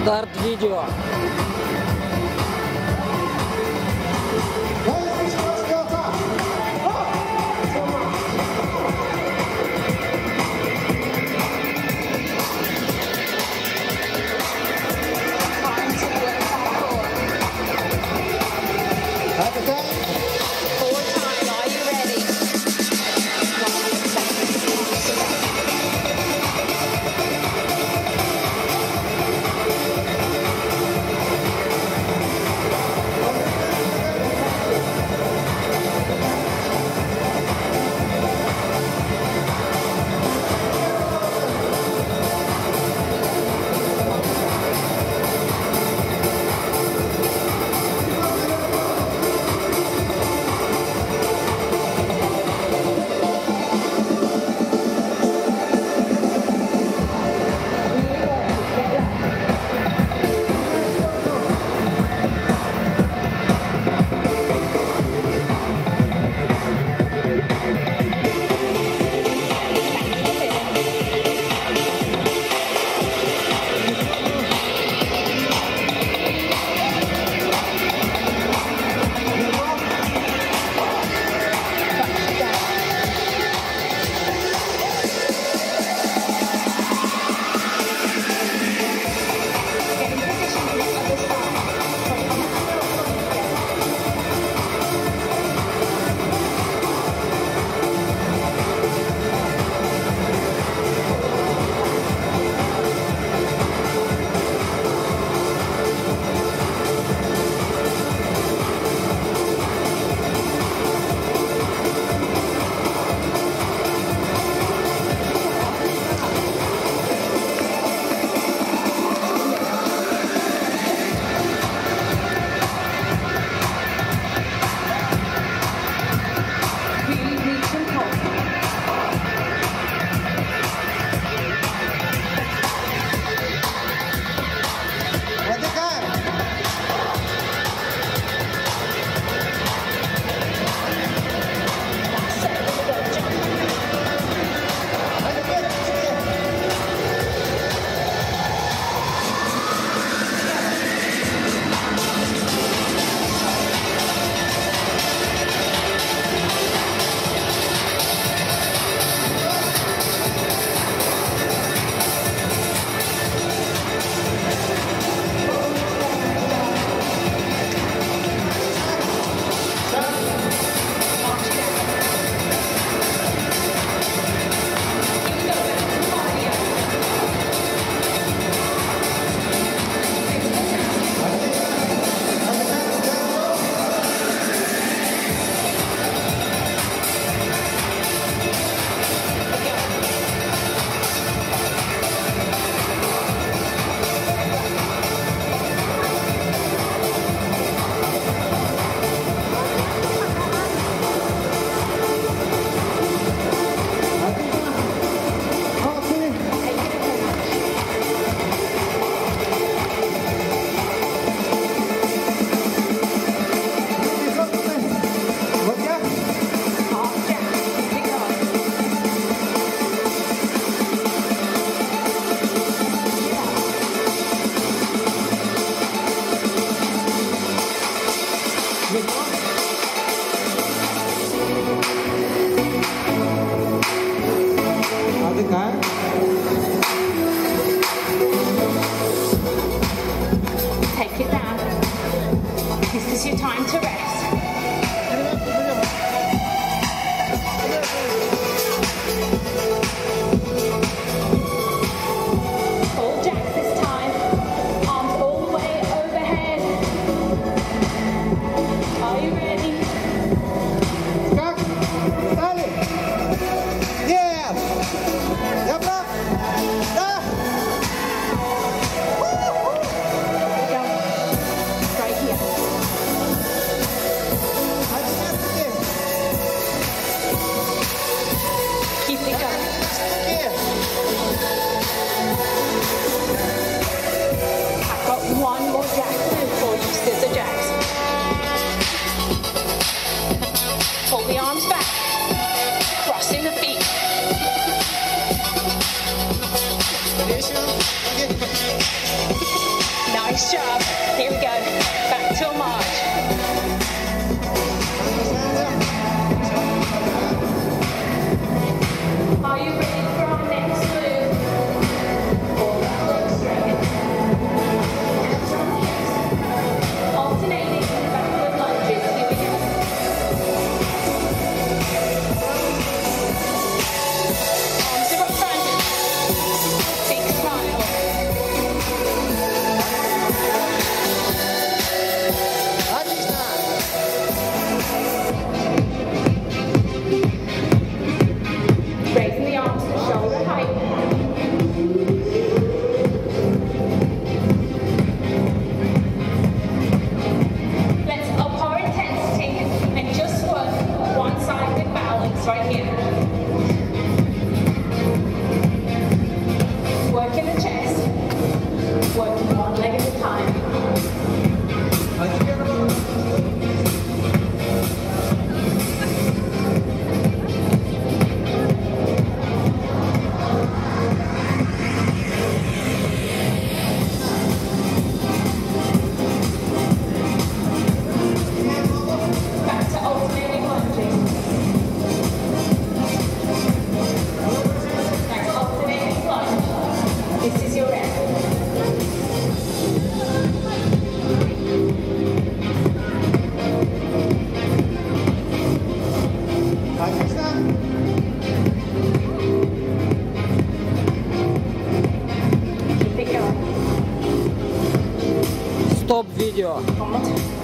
Старт видео. Take it down. This is your time to rest. Full jacks this time. Arms all the way overhead. Are you ready? Yeah! Dobra! Da! Go. Right here. Keep it going. I've got one more jack to do for you, scissor jacks. Pull the arms back. Crossing the feet. Nice job. Here we go. Back to a march. Are you ready for our next move? All that legs straight. Hands on hips. Alternating backward lunges. Here we go. Arms are up front. Big smile. Отлично. Raising the arms to shoulder height. Let's up our intensity and just work one side with balance right here. Working the chest. Working one leg at a time. Back to alternating lunges. Back to alternating lunge. This is your end. Отлично. Keep it going. Стоп видео. One more time.